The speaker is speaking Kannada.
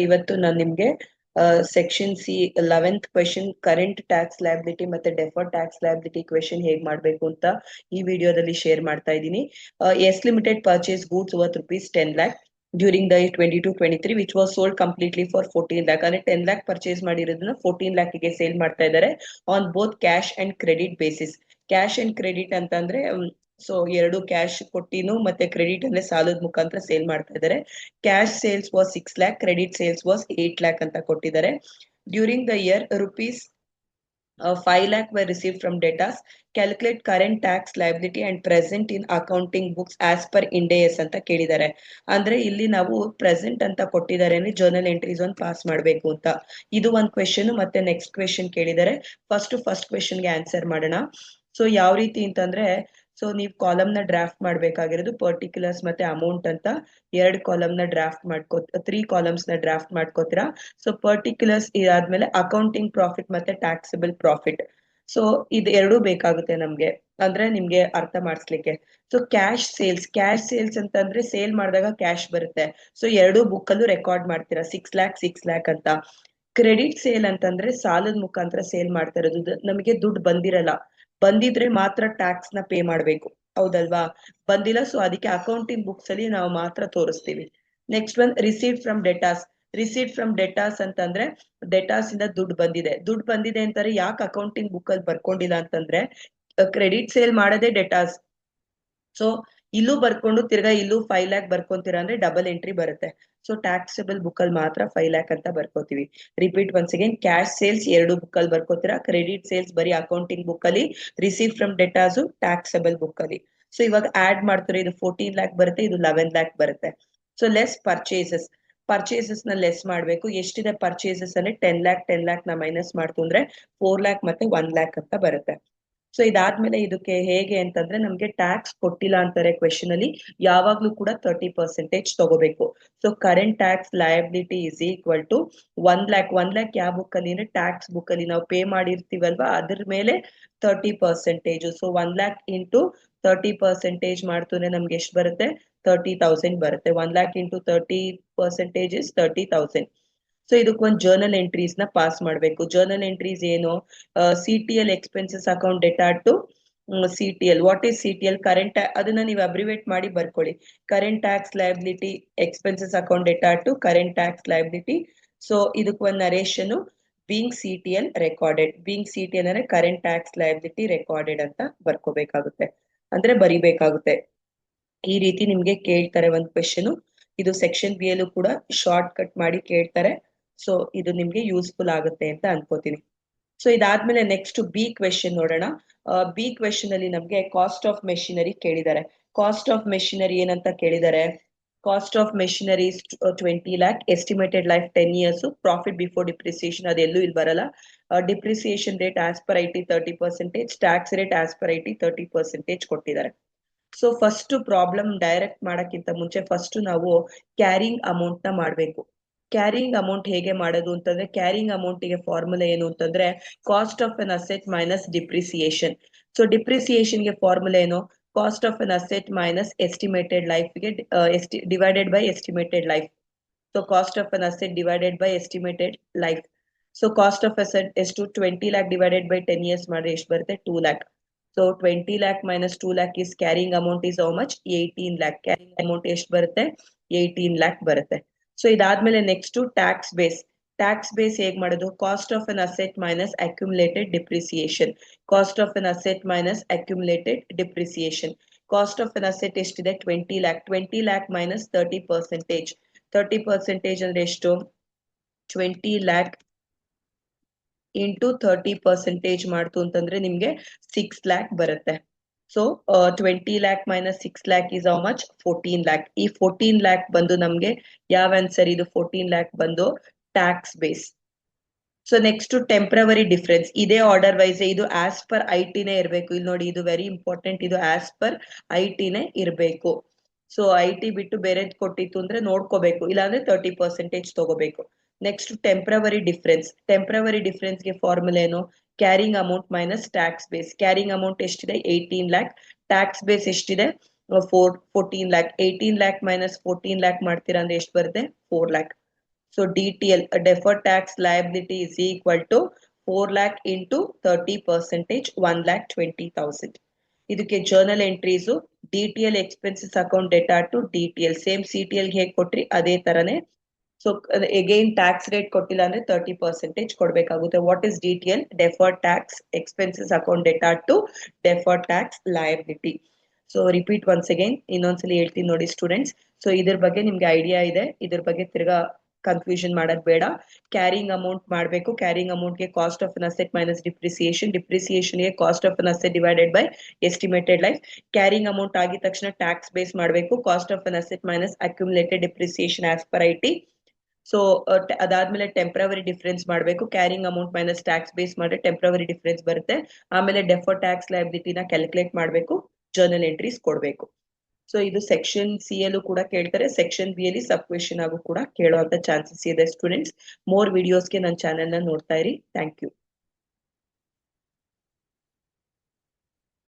ಇವತ್ತು ನಾನು ನಿಮ್ಗೆ section C 11th question current tax liability ಮತ್ತೆ ಡೆಫರ್ಡ್ ಟ್ಯಾಕ್ಸ್ ಲಯಬಿಲಿಟಿ ಕ್ವೆಶನ್ ಹೇಗ್ ಮಾಡ್ಬೇಕು ಅಂತ ಈ ವಿಡಿಯೋದಲ್ಲಿ ಶೇರ್ ಮಾಡ್ತಾ ಇದ್ದೀನಿ. S limited purchase goods worth ₹10 lakh during the 22-23 which was sold completely for 14 lakh. ಅಂದ್ರೆ 10 lakh ಪರ್ಚೇಸ್ ಮಾಡಿರೋದನ್ನ 14 lakh ಗೆ ಸೇಲ್ ಮಾಡ್ತಾ ಇದ್ದಾರೆ on both cash and credit basis. Cash and credit ಅಂತಂದ್ರೆ ಸೊ ಎರಡು ಕ್ಯಾಶ್ ಕೊಟ್ಟಿನು ಮತ್ತೆ ಕ್ರೆಡಿಟ್ ಅಂದ್ರೆ ಸಾಲದ ಮುಖಾಂತರ ಸೇಲ್ ಮಾಡ್ತಾ ಇದ್ದಾರೆ. Cash sales was 6 lakh, credit sales was 8 lakh ಅಂತ ಕೊಟ್ಟಿದ್ದಾರೆ. During the year ₹5 lakh were received from debtors. Calculate current tax liability and present in accounting books as per Ind AS ಅಂತ ಕೇಳಿದ್ದಾರೆ. ಅಂದ್ರೆ ಇಲ್ಲಿ ನಾವು ಪ್ರೆಸೆಂಟ್ ಅಂತ ಕೊಟ್ಟಿದ್ದಾರೆ ಅಂದ್ರೆ ಜರ್ನಲ್ ಎಂಟ್ರೀಸ್ ಒಂದು ಪಾಸ್ ಮಾಡಬೇಕು ಅಂತ. ಇದು ಒಂದು ಕ್ವೆಶನ್ ಮತ್ತೆ ನೆಕ್ಸ್ಟ್ ಕ್ವೆಶನ್ ಕೇಳಿದ್ದಾರೆ. ಫಸ್ಟ್ ಕ್ವೆಶನ್ಗೆ ಆನ್ಸರ್ ಮಾಡೋಣ. ಸೊ ಯಾವ ರೀತಿ ಅಂತಂದ್ರೆ ಸೊ ನೀವು ಕಾಲಮ್ ನ ಡ್ರಾಫ್ಟ್ ಮಾಡ್ಬೇಕಾಗಿರೋದು ಪರ್ಟಿಕ್ಯುಲರ್ಸ್ ಮತ್ತೆ ಅಮೌಂಟ್ ಅಂತ 2 ಕಾಲಮ್ ನ ಡ್ರಾಫ್ಟ್ 3 ಕಾಲಮ್ಸ್ ನ ಡ್ರಾಫ್ಟ್ ಮಾಡ್ಕೋತೀರಾ. ಸೊ ಪರ್ಟಿಕ್ಯುಲರ್ಸ್ ಇದಾದ್ಮೇಲೆ ಅಕೌಂಟಿಂಗ್ ಪ್ರಾಫಿಟ್ ಮತ್ತೆ ಟ್ಯಾಕ್ಸಬಲ್ ಪ್ರಾಫಿಟ್. ಸೊ ಇದು ಎರಡೂ ಬೇಕಾಗುತ್ತೆ ನಮ್ಗೆ, ಅಂದ್ರೆ ನಿಮ್ಗೆ ಅರ್ಥ ಮಾಡಿಸ್ಲಿಕ್ಕೆ. ಸೊ ಕ್ಯಾಶ್ ಸೇಲ್ಸ್ ಅಂತಂದ್ರೆ ಸೇಲ್ ಮಾಡಿದಾಗ ಕ್ಯಾಶ್ ಬರುತ್ತೆ. ಸೊ ಎರಡೂ ಬುಕ್ ಅಲ್ಲೂ ರೆಕಾರ್ಡ್ ಮಾಡ್ತೀರಾ 6 lakh ಅಂತ. ಕ್ರೆಡಿಟ್ ಸೇಲ್ ಅಂತಂದ್ರೆ ಸಾಲದ ಮುಖಾಂತರ ಸೇಲ್ ಮಾಡ್ತಾ ಇರೋದು, ನಮಗೆ ದುಡ್ಡು ಬಂದಿದ್ರೆ ಮಾತ್ರ ಟ್ಯಾಕ್ಸ್ ನ ಪೇ ಮಾಡ್ಬೇಕು, ಹೌದಲ್ವಾ? ಬಂದಿಲ್ಲ, ಸೊ ಅದಕ್ಕೆ ಅಕೌಂಟಿಂಗ್ ಬುಕ್ಸ್ ಅಲ್ಲಿ ನಾವು ಮಾತ್ರ ತೋರಿಸ್ತೀವಿ. ನೆಕ್ಸ್ಟ್ ಒನ್ ರಿಸೀಟ್ ಫ್ರಮ್ ಡೆಟಾಸ್ ಅಂತಂದ್ರೆ ಡೆಟಾಸ್ ಇಂದ ದುಡ್ಡು ಬಂದಿದೆ ಅಂತಾರೆ. ಯಾಕೆ ಅಕೌಂಟಿಂಗ್ ಬುಕ್ ಅಲ್ಲಿ ಬರ್ಕೊಂಡಿಲ್ಲ ಅಂತಂದ್ರೆ ಕ್ರೆಡಿಟ್ ಸೇಲ್ ಮಾಡದೆ ಡೆಟಾಸ್. ಸೊ ಇಲ್ಲೂ ಬರ್ಕೊಂಡು ತಿರ್ಗಾ ಇಲ್ಲೂ 5 lakh ಬರ್ಕೊಂತೀರಾ ಅಂದ್ರೆ ಡಬಲ್ ಎಂಟ್ರಿ ಬರುತ್ತೆ. ಸೊ ಟ್ಯಾಕ್ಸಬಲ್ ಬುಕ್ ಅಲ್ಲಿ ಮಾತ್ರ 5 lakh ಅಂತ ಬರ್ಕೋತೀವಿ. Repeat once again, cash sales 2 book ಅಲ್ಲಿ ಬರ್ಕೋತೀರಾ, ಕ್ರೆಡಿಟ್ ಸೇಲ್ಸ್ ಬರೀ ಅಕೌಂಟಿಂಗ್ ಬುಕ್ ಅಲ್ಲಿ, receive from debtors taxable book ಅಲ್ಲಿ. ಸೊ ಇವಾಗ ಆಡ್ ಮಾಡ್ತಾರೆ, ಇದು 14 lakh ಬರುತ್ತೆ, ಇದು 11 lakh ಬರುತ್ತೆ. ಸೊ ಲೆಸ್ ಪರ್ಚೇಸಸ್ ನ ಲೆಸ್ ಮಾಡ್ಬೇಕು. ಎಷ್ಟಿದೆ ಪರ್ಚೇಸಸ್ ಅಂದ್ರೆ 10 lakh ನ ಮೈನಸ್ ಮಾಡ್ತು ಅಂದ್ರೆ 4 lakh ಮತ್ತೆ 1 lakh ಅಂತ ಬರುತ್ತೆ. ಸೊ ಇದಾದ್ಮೇಲೆ ಇದಕ್ಕೆ ಹೇಗೆ ಅಂತಂದ್ರೆ ನಮ್ಗೆ ಟ್ಯಾಕ್ಸ್ ಕೊಟ್ಟಿಲ್ಲ ಅಂತಾರೆ ಕ್ವೆಶನ್ ಅಲ್ಲಿ, ಯಾವಾಗ್ಲೂ ಕೂಡ 30% ತಗೋಬೇಕು. So current tax liability is equal to 1 lakh ಯಾವ ಬುಕ್ ಅಲ್ಲಿ ಅಂದ್ರೆ ಟ್ಯಾಕ್ಸ್ ಬುಕ್ ಅಲ್ಲಿ ನಾವು ಪೇ ಮಾಡಿರ್ತೀವಲ್ವಾ ಅದ್ರ ಮೇಲೆ 30%. ಸೊ 1 lakh ಇಂಟು 30% ಮಾಡ್ತೂನೆ ನಮ್ಗೆ ಎಷ್ಟು ಬರುತ್ತೆ? 30,000 ಬರುತ್ತೆ. 1 lakh ಇಂಟು 30% ಇಸ್ 30,000. ಸೊ ಇದಕ್ಕೊಂದು ಜರ್ನಲ್ ಎಂಟ್ರೀಸ್ ನ ಪಾಸ್ ಮಾಡಬೇಕು. ಜರ್ನಲ್ ಎಂಟ್ರೀಸ್ ಏನು? CTL expenses account data to CTL. What is CTL? Current, ಅದನ್ನ ನೀವು ಅಬ್ರಿವೇಟ್ ಮಾಡಿ ಬರ್ಕೊಳ್ಳಿ. Current tax liability expenses account data to current tax liability. So ಇದಕ್ಕೊಂದು ನರೇಶನ್ ಬೀಂಗ್ CTL ರೆಕಾರ್ಡೆಡ್. ಅಂದ್ರೆ ಕರೆಂಟ್ ಟ್ಯಾಕ್ಸ್ ಲಯಬಿಲಿಟಿ ರೆಕಾರ್ಡೆಡ್ ಅಂತ ಬರ್ಕೋಬೇಕಾಗುತ್ತೆ, ಅಂದ್ರೆ ಬರಿಬೇಕಾಗುತ್ತೆ. ಈ ರೀತಿ ನಿಮ್ಗೆ ಕೇಳ್ತಾರೆ ಒಂದು ಕ್ವೆಶನ್. ಇದು ಸೆಕ್ಷನ್ ಬಿ ಯಲ್ಲೂ ಕೂಡ ಶಾರ್ಟ್ ಕಟ್ ಮಾಡಿ ಕೇಳ್ತಾರೆ. ಸೊ ಇದು ನಿಮ್ಗೆ ಯೂಸ್ಫುಲ್ ಆಗುತ್ತೆ ಅಂತ ಅನ್ಕೋತೀನಿ. ಸೊ ಇದಾದ್ಮೇಲೆ ನೆಕ್ಸ್ಟ್ ಬಿ ಕ್ವೆಶನ್ ನೋಡೋಣ. ಬಿ ಕ್ವೆಶನ್ ಅಲ್ಲಿ ನಮ್ಗೆ ಕಾಸ್ಟ್ ಆಫ್ ಮೆಷಿನರಿ ಕೇಳಿದ್ದಾರೆ. ಕಾಸ್ಟ್ ಆಫ್ ಮೆಷಿನರಿ ಏನಂತ ಕೇಳಿದ್ದಾರೆ? Cost of machinery 20 lakh, estimated life 10 years, profit before depreciation ಅದೆಲ್ಲೂ ಇಲ್ಲಿ ಬರಲ್ಲ. Depreciation rate as per IT 30%, tax rate as per IT 30% ಕೊಟ್ಟಿದ್ದಾರೆ. ಸೊ ಫಸ್ಟ್ ಪ್ರಾಬ್ಲಮ್ ಡೈರೆಕ್ಟ್ ಮಾಡಕ್ಕಿಂತ ಮುಂಚೆ ಫಸ್ಟ್ ನಾವು ಕ್ಯಾರಿಂಗ್ ಅಮೌಂಟ್ ನ ಮಾಡ್ಬೇಕು. ಕ್ಯಾರಿಂಗ್ ಅಮೌಂಟ್ ಹೇಗೆ ಮಾಡೋದು ಅಂತಂದ್ರೆ, ಕ್ಯಾರಿಂಗ್ ಅಮೌಂಟ್ ಗೆ ಫಾರ್ಮುಲಾ ಏನು ಅಂತಂದ್ರೆ cost of an asset minus depreciation. So depreciation ಗೆ ಫಾರ್ಮುಲಾ ಏನು? Cost of an asset minus estimated life ಗೆ divided by estimated life. So cost of an asset divided by estimated life. So cost of asset ಎಷ್ಟು? 20 lakh ಡಿವೈಡೆಡ್ ಬೈ 10 years ಮಾಡಿದ್ರೆ ಎಷ್ಟು ಬರುತ್ತೆ? 2 lakh. So 20 lakh minus 2 lakh is carrying amount is how much? 18 lakh. Carrying amount ಎಷ್ಟು ಬರುತ್ತೆ? 18 lakh ಬರುತ್ತೆ. ಸೊ ಇದಾದ್ಮೇಲೆ next tax base. Tax base ಹೇಗ್ ಮಾಡೋದು? Cost of an asset minus accumulated depreciation. Cost of an asset minus accumulated depreciation. Cost of an asset ಎಷ್ಟಿದೆ? 20 lakh. 20 lakh minus 30%. 30% ಅಂದ್ರೆ ಎಷ್ಟು? 20 lakh ಇಂಟು 30% ಮಾಡ್ತು ಅಂತಂದ್ರೆ ನಿಮ್ಗೆ 6 lakh ಬರುತ್ತೆ. So 20 lakh minus 6 lakh is how much? 14 lakh. ಈ 14 lakh ಬಂದು ನಮ್ಗೆ ಯಾವ ಆನ್ಸರ್ ಇದು? 14 lakh ಬಂದು tax base. So next temporary difference. ಇದೇ ಆರ್ಡರ್ ವೈಸ್, ಇದು ಆಸ್ ಪರ್ IT ನೇ ಇರಬೇಕು. ಇಲ್ಲಿ ನೋಡಿ, ಇದು ವೆರಿ ಇಂಪಾರ್ಟೆಂಟ್, ಇದು ಆಸ್ ಪರ್ IT ನೇ ಇರಬೇಕು. ಸೊ IT ಬಿಟ್ಟು ಬೇರೆದ್ ಕೊಟ್ಟಿತ್ತು ಅಂದ್ರೆ ನೋಡ್ಕೋಬೇಕು, ಇಲ್ಲಾಂದ್ರೆ 30% ತಗೋಬೇಕು. ನೆಕ್ಸ್ಟ್ ಟೆಂಪ್ರವರಿ ಡಿಫ್ರೆನ್ಸ್ ಗೆ ಫಾರ್ಮುಲಾ ಏನು? Carrying amount minus tax base. Carrying amount ಎಷ್ಟಿದೆ? 18 lakh. ಟ್ಯಾಕ್ಸ್ ಬೇಸ್ ಎಷ್ಟಿದೆ? 14 lakh. 18 lakh ಮೈನಸ್ 14 lakh ಮಾಡ್ತೀರಾ ಅಂದ್ರೆ ಎಷ್ಟು ಬರುತ್ತೆ? 4 lakh. So DTL, deferred tax liability is equal to 4 lakh into 30%, 1,20,000. ಇದಕ್ಕೆ journal entries DTL expenses account data to DTL same CTL ಹೇಗೆ ಕೊಟ್ರಿ ಅದೇ ತರನೇ. ಸೊ ಅಗೈನ್ ಟ್ಯಾಕ್ಸ್ ರೇಟ್ ಕೊಟ್ಟಿಲ್ಲ ಅಂದ್ರೆ 30% ಕೊಡ್ಬೇಕಾಗುತ್ತೆ. What is DTL? Deferred tax expenses account data to deferred tax liability. So repeat once again, ಇನ್ನೊಂದ್ಸಲಿ ಹೇಳ್ತೀನಿ ನೋಡಿ ಸ್ಟೂಡೆಂಟ್ಸ್. ಸೊ ಇದ್ರ ಬಗ್ಗೆ ನಿಮ್ಗೆ ಐಡಿಯಾ ಇದೆ, ಇದ್ರ ಬಗ್ಗೆ ತಿರ್ಗಾ ಕನ್ಫ್ಯೂಷನ್ ಮಾಡೋದ್ ಬೇಡ. ಕ್ಯಾರಿಂಗ್ ಅಮೌಂಟ್ ಮಾಡಬೇಕು. ಕ್ಯಾರಿಂಗ್ ಅಮೌಂಟ್ಗೆ cost of an asset minus depreciation, ಡಿಪ್ರಿಸಿಯೇಷನ್ಗೆ cost of an asset divided by estimated life. Carrying amount ಆಗಿದ ತಕ್ಷಣ ಟ್ಯಾಕ್ಸ್ ಬೇಸ್ ಮಾಡಬೇಕು. Cost of an asset minus accumulated depreciation as per IT. So ಅದಾದ್ಮೇಲೆ ಟೆಂಪ್ರವರಿ ಡಿಫರೆನ್ಸ್ ಮಾಡಬೇಕು. Carrying amount minus tax base ಮಾಡಿದ್ರೆ ಟೆಂಪ್ರವರಿ ಡಿಫರೆನ್ಸ್ ಬರುತ್ತೆ. ಆಮೇಲೆ ಡೆಫರ್ಡ್ ಟ್ಯಾಕ್ಸ್ ಲಯಬಿಲಿಟಿನ ಕ್ಯಾಲ್ಕುಲೇಟ್ ಮಾಡಬೇಕು, ಜರ್ನಲ್ ಎಂಟ್ರೀಸ್ ಕೊಡಬೇಕು. ಸೊ ಇದು ಸೆಕ್ಷನ್ ಸಿ ಯಲ್ಲೂ ಕೂಡ ಕೇಳ್ತಾರೆ, ಸೆಕ್ಷನ್ ಬಿ ಅಲ್ಲಿ ಸಬ್ ಕ್ವೆಶನ್ ಆಗು ಕೂಡ ಕೇಳುವಂತ ಚಾನ್ಸಸ್ ಇದೆ ಸ್ಟೂಡೆಂಟ್ಸ್. ಮೋರ್ ವಿಡಿಯೋಸ್ಗೆ ನನ್ನ ಚಾನೆಲ್ ನ ನೋಡ್ತಾ ಇರಿ. Thank you.